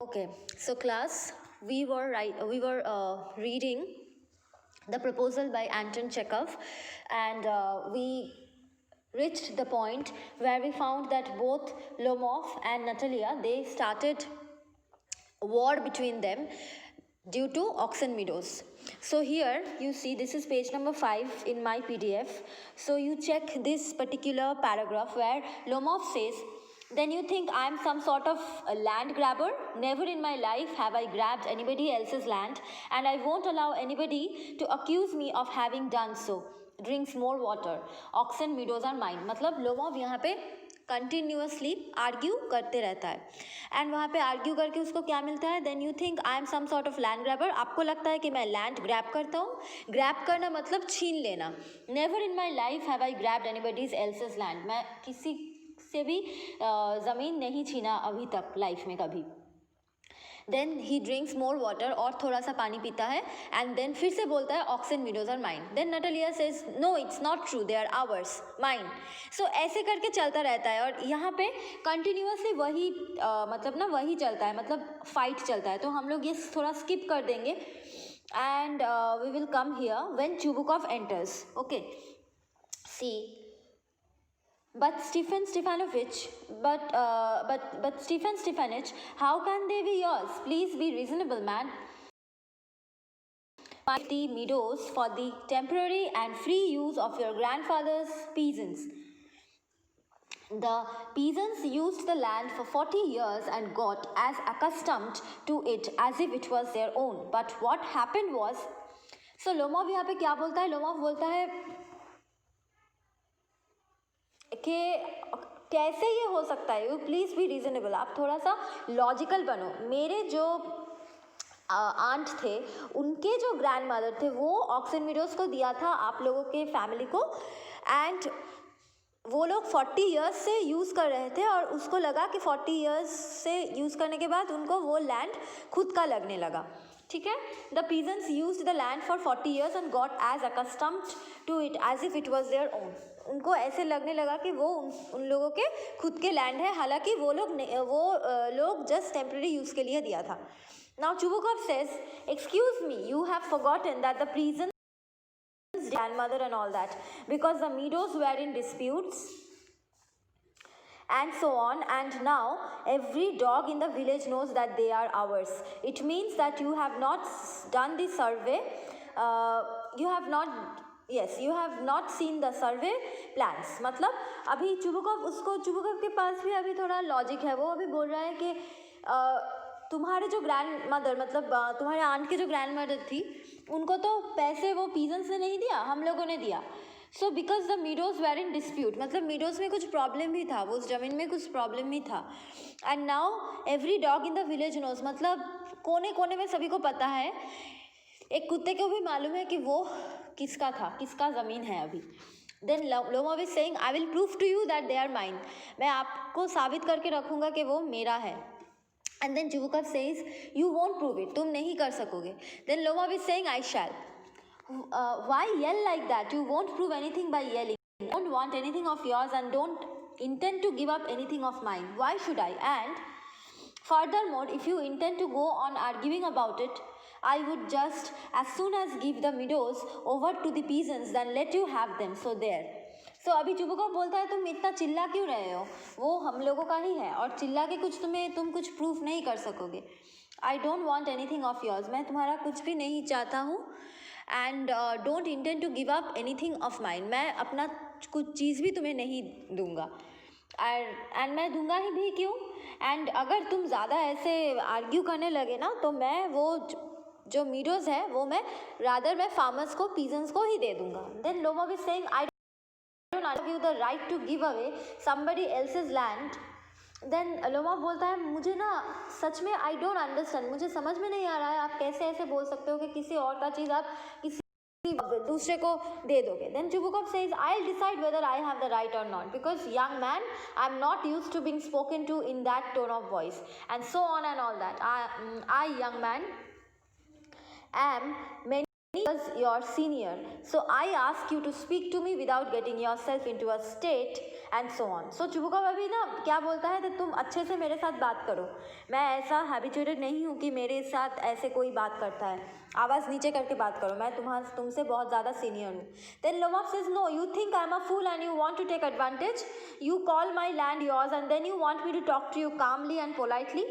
Okay, so class, we were reading the proposal by Anton Chekhov, and we reached the point where we found that both Lomov and Natalia, they started a war between them due to oxen meadows. So here you see, this is page number 5 in my PDF. So you check this particular paragraph where Lomov says, then you think I'm some sort of a land grabber? Never in my life have I grabbed anybody else's land, and I won't allow anybody to accuse me of having done so. Drinks more water. Oxen meadows are mine. मतलब Lomov यहाँ पे continuously argue करते रहता है, and वहाँ पे argue करके उसको क्या मिलता है? Then you think I am some sort of land grabber. आपको लगता है कि मैं लैंड ग्रैब करता हूँ. ग्रैब करना मतलब छीन लेना. Never in my life have I grabbed anybody's else's land. मैं किसी से भी ज़मीन नहीं छीना अभी तक लाइफ में कभी. Then he drinks more water, और थोड़ा सा पानी पीता है, एंड देन फिर से बोलता है oxen meadows are mine. Then Natalia says no it's not true, they are ours, mine. So ऐसे करके चलता रहता है, और यहाँ पे कंटिन्यूसली वही मतलब ना वही चलता है, मतलब फाइट चलता है. तो हम लोग ये थोड़ा स्किप कर देंगे, and we will come here when Chubukov enters. Okay, see. But Stefan Stefanovich, but Stefan Stefanich, how can they be yours? Please be reasonable, man. The meadows for the temporary and free use of your grandfather's peasants. The peasants used the land for 40 years and got as accustomed to it as if it was their own. But what happened was, so Lomov यहाँ पे क्या बोलता है? Lomov बोलता है कि कैसे ये हो सकता है. You please be reasonable. आप थोड़ा सा लॉजिकल बनो. मेरे जो आंट थे, उनके जो ग्रैंड मदर थे, वो ऑक्सन मीडोज को दिया था आप लोगों के फैमिली को, एंड वो लोग 40 ईयर्स से यूज़ कर रहे थे, और उसको लगा कि 40 ईयर्स से यूज़ करने के बाद उनको वो लैंड खुद का लगने लगा. ठीक है. The peasants used the land for 40 years and got as accustomed to it as if it was their own. उनको ऐसे लगने लगा कि वो उन लोगों के खुद के लैंड है, हालांकि वो लोग जस्ट टेम्प्रेरी यूज़ के लिए दिया था. Now Chubukov says, excuse me, you have forgotten that the prison grandmother and all that, because the meadows were in disputes and so on, and now every dog in the village knows that they are ours. It means that you have not done the survey, you have not seen the survey plans. मतलब अभी चुबुकॉव के पास भी अभी थोड़ा logic है. वो अभी बोल रहा है कि तुम्हारे जो ग्रैंड मदर, मतलब तुम्हारे आंट के जो ग्रैंड मदर थी, उनको तो पैसे वो पीजेंट्स ने नहीं दिया, हम लोगों ने दिया. So because the meadows were in dispute, मतलब मीडोज में कुछ प्रॉब्लम भी था, वो उस ज़मीन में कुछ प्रॉब्लम भी था. And now every dog in the village knows, मतलब कोने कोने में सभी को पता है. एक कुत्ते को भी मालूम है कि वो किसका था, किसका ज़मीन है अभी. Then Lomov is saying, I will prove to you that they are mine. मैं आपको साबित करके रखूँगा कि वो मेरा है. And then Chubukov says, you won't prove it. तुम नहीं कर सकोगे. Then Lomov is saying, I shall. Why yell like that? You won't prove anything by yelling. I don't want anything of yours and don't intend to give up anything of mine. Why should I? And furthermore, if you intend to go on arguing about it, I would just as soon as give the meadows over to the peasants than let you have them. So there. तो अभी चुबुकॉव बोलता है, तुम इतना चिल्ला क्यों रहे हो? वो हम लोगों का ही है, और चिल्ला के तुम कुछ प्रूफ नहीं कर सकोगे. I don't want anything of yours. मैं तुम्हारा कुछ भी नहीं चाहता हूँ. And don't intend to give up anything of mine. मैं अपना कुछ चीज़ भी तुम्हें नहीं दूंगा, एंड मैं दूंगा ही भी क्यों? एंड अगर तुम ज़्यादा ऐसे आर्ग्यू करने लगे ना, तो मैं वो जो मीडोज है वो मैं फार्मर्स को, पीजेंट्स को ही दे दूंगा. Then Lomov is saying, I don't give you the right to give away somebody else's land. Then Lomov बोलता है, मुझे ना सच में I don't understand, मुझे समझ में नहीं आ रहा है आप कैसे ऐसे बोल सकते हो कि किसी और का चीज़ आप किसी दूसरे को दे दोगे. Then Chubukov says, I'll decide whether I have the right or not, because young man, I'm not used to being spoken to in that tone of voice, and so on and all that. I young man am many was your senior, so I ask you to speak to me without getting yourself into a state and so on. So चुबुका अभी ना क्या बोलता है, तो तुम अच्छे से मेरे साथ बात करो, मैं ऐसा हैबिचुएटेड नहीं हूँ कि मेरे साथ ऐसे कोई बात करता है, आवाज़ नीचे करके बात करो, मैं तुमसे बहुत ज़्यादा सीनियर हूँ. Then Lomov says, no, you think I'm a fool and you want to take advantage, you call my land yours and then you want me to talk to you calmly and politely.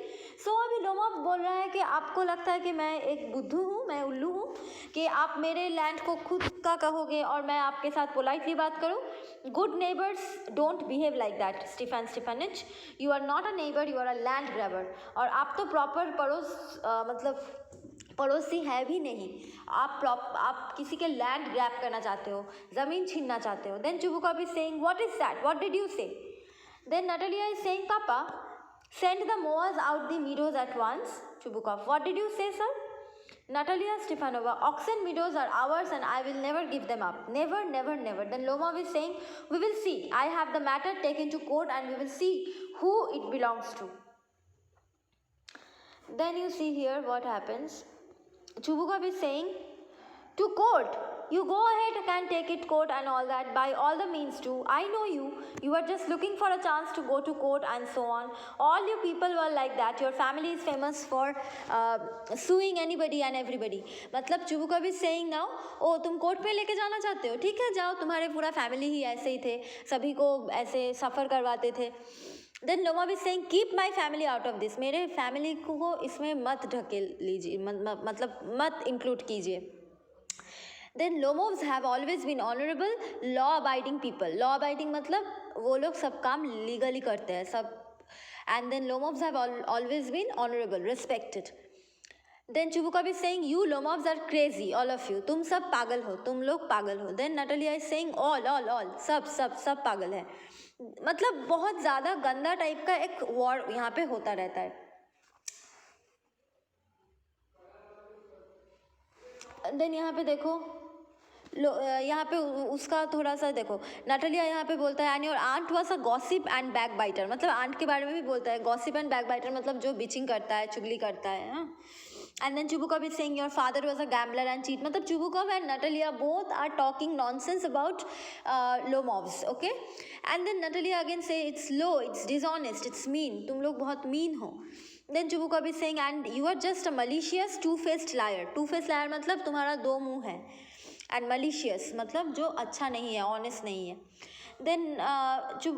So अभी Lomov बोल रहा है कि आपको लगता है कि मैं एक बुद्धू हूँ, मैं उल्लू हूँ, कि आप मेरे लैंड को खुद का कहोगे और मैं आपके साथ पोलाइटली बात करूँ. Good neighbours don't behave like that Stefan Stefanich, you are not a neighbour, you are a land grabber. और आप तो प्रॉपर मतलब पड़ोसी है भी नहीं, आप किसी के लैंड ग्रैब करना चाहते हो, ज़मीन छीनना चाहते हो. देन चुबुका भी saying, what is that, what did you से. देन नटालिया इज सेइंग, पापा send the mowers out the meadows at once. Chubukov, what did you say, sir? Natalia Stepanova, oxen meadows are ours and I will never give them up. Never, never, never. Then Lomov is saying, we will see. I have the matter taken to court and we will see who it belongs to. Then you see here what happens. Chubukov is saying, to court. You go ahead and take it court and all that, by all the means too. I know you are just looking for a chance to go to court and so on. All you people were like that. Your family is famous for suing anybody and everybody. मतलब चुबुका भी saying now, ओ तुम court में लेके जाना चाहते हो, ठीक है जाओ, तुम्हारे पूरा फैमिली ही ऐसे ही थे, सभी को ऐसे सफ़र करवाते थे. देन लोमा भी saying, keep my family out of this, मेरे फैमिली को इसमें मत ढकेल लीजिए, मतलब मत इंक्लूड कीजिए. Then Lomovs have always been honorable, law-abiding people. Law-abiding मतलब वो लोग सब काम legally करते हैं सब. And then Lomovs have always been honorable, respected. Then Chubuka is saying, you Lomovs are crazy, all of you. तुम सब पागल हो, तुम लोग पागल हो. Then Natalia is saying, all, सब पागल है. मतलब बहुत ज़्यादा गंदा टाइप का एक वॉर यहाँ पे होता रहता है. देन यहाँ पे देखो, यहाँ पे उसका थोड़ा सा देखो, नटालिया यहाँ पे बोलता है, and your aunt was a gossip and back biter, मतलब आंट के बारे में भी बोलता है. गॉसिप एंड बैक बाइटर मतलब जो बिचिंग करता है, चुगली करता है. And then Chubukov is saying your father was a gambler and cheat, मतलब Chubukov and Natalia both are talking nonsense about Lomovs. Okay, and then Natalia again say it's low, it's dishonest, it's mean, तुम लोग बहुत mean हो. Then Chubukov is saying, and you are just a malicious two faced liar. Two faced liar मतलब तुम्हारा दो मुंह है, and malicious मतलब जो अच्छा नहीं है, ऑनेस्ट नहीं है. देन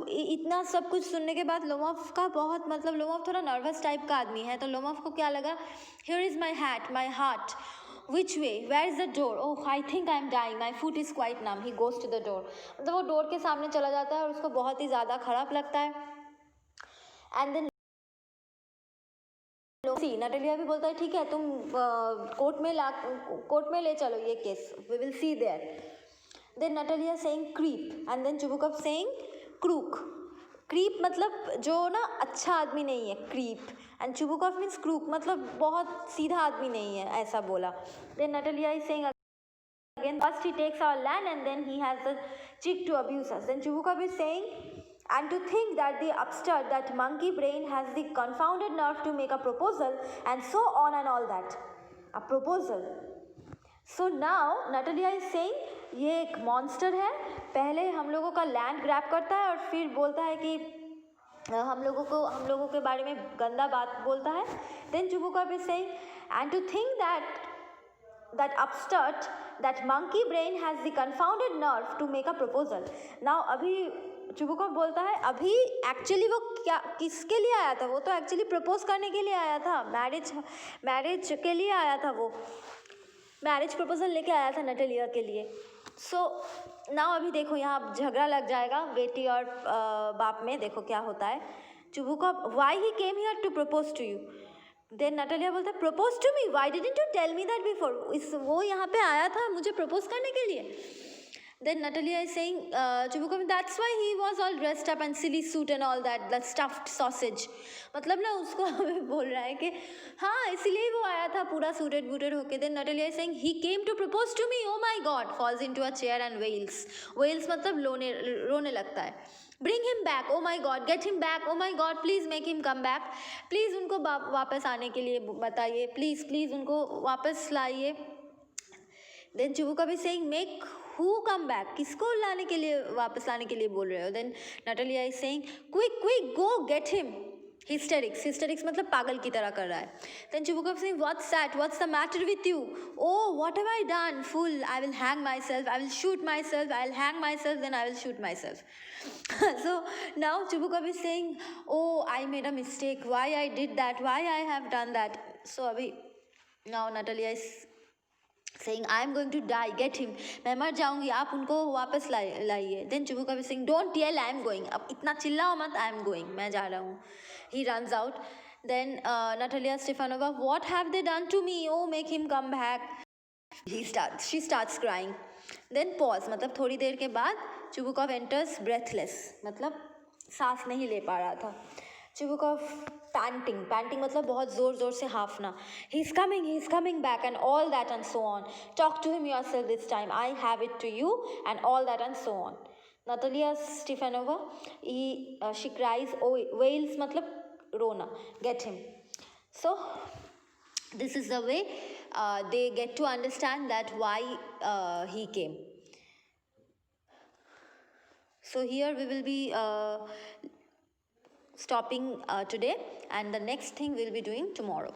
इतना सब कुछ सुनने के बाद लोमोव का बहुत मतलब लोमोव थोड़ा नर्वस टाइप का आदमी है, तो लोमोव को क्या लगा, here is my hat, my heart, which way, where is the door, oh I think I am dying, my foot is quite numb. He goes to the door, मतलब वो door के सामने चला जाता है और उसको बहुत ही ज़्यादा खराब लगता है. एंड देन नटालिया भी बोलता है, ठीक है तुम कोर्ट में ले चलो ये case, we will see there. Then Natalia saying creep, and then Chubukov saying crook. Creep मतलब जो ना अच्छा आदमी नहीं है, creep, and Chubukov means crook मतलब बहुत सीधा आदमी नहीं है, ऐसा बोला. Then Natalia is saying again, first he takes our land and then he has the cheek to abuse us. Then Chubukov is saying, and to think that the upstart, that monkey brain has the confounded nerve to make a proposal and so on and all that. A proposal. So now Natalia is saying ये एक monster है, पहले हम लोगों का land grab करता है और फिर बोलता है कि हम लोगों के बारे में गंदा बात बोलता है. Then Chubukov is saying, and to think that upstart, that monkey brain has the confounded nerve to make a proposal. Now अभी चुबुकॉव बोलता है, अभी एक्चुअली वो क्या किसके लिए आया था, वो तो एक्चुअली प्रपोज करने के लिए आया था, मैरिज के लिए आया था, वो मैरिज प्रपोजल लेके आया था नटालिया के लिए. सो नाउ अभी देखो यहाँ झगड़ा लग जाएगा बेटी और बाप में, देखो क्या होता है. Chubukov, why he came here to propose to you. Then Natalia बोलता है, propose to me, why didn't you tell me that before. वो यहाँ पे आया था मुझे प्रपोज करने के लिए. Then Natalia is saying, Chubukov, that's why he was all dressed up and silly suit and all that, the stuffed sausage. मतलब ना उसको हमें बोल रहा है कि हाँ इसीलिए वो आया था पूरा सूटेड बूटेड होके. Then Natalia is saying, he came to propose to me, oh my God, falls into a chair and wails. Wails मतलब रोने लगता है. Bring him back, oh my God, get him back, oh my God, please make him come back. Please उनको वापस आने के लिए बताइए, please उनको वापस लाइए. Then Chibuka is saying, make who come back? किसको लाने के लिए वापस लाने के लिए बोल रहे हो? Then Natalia is saying, quick, go get him. Hysterics मतलब पागल की तरह कर रहा है. Then Chibuka is saying, what's that? What's the matter with you? Oh, what have I done? Fool, I will hang myself. I will shoot myself. I'll hang myself. Then I will shoot myself. So now Chibuka is saying, oh, I made a mistake. Why I did that? Why I have done that? So abhi now Natalia is saying, I am going to die, get him. मैं मर जाऊंगी, आप उनको वापस लाइए. Then Chibuka is saying, don't yell, I am going. अब इतना चिल्लाओ मत, I am going. मैं जा रहा हूँ. He runs out. Then Natalia Stefanova, what have they done to me? Oh, make him come back. She starts crying. Then pause, मतलब थोड़ी देर के बाद Chibukov enters breathless, मतलब सांस नहीं ले पा रहा था. Chibukov panting मतलब बहुत जोर से हाफना. He's coming back and all that and so on. Talk to him yourself this time. I have it to you and all that and so on. Natalia Stefanova, she cries, oh, wails मतलब रोना. Get him. So this is the way they get to understand that why he came. So here we will be stopping today, and the next thing we'll be doing tomorrow.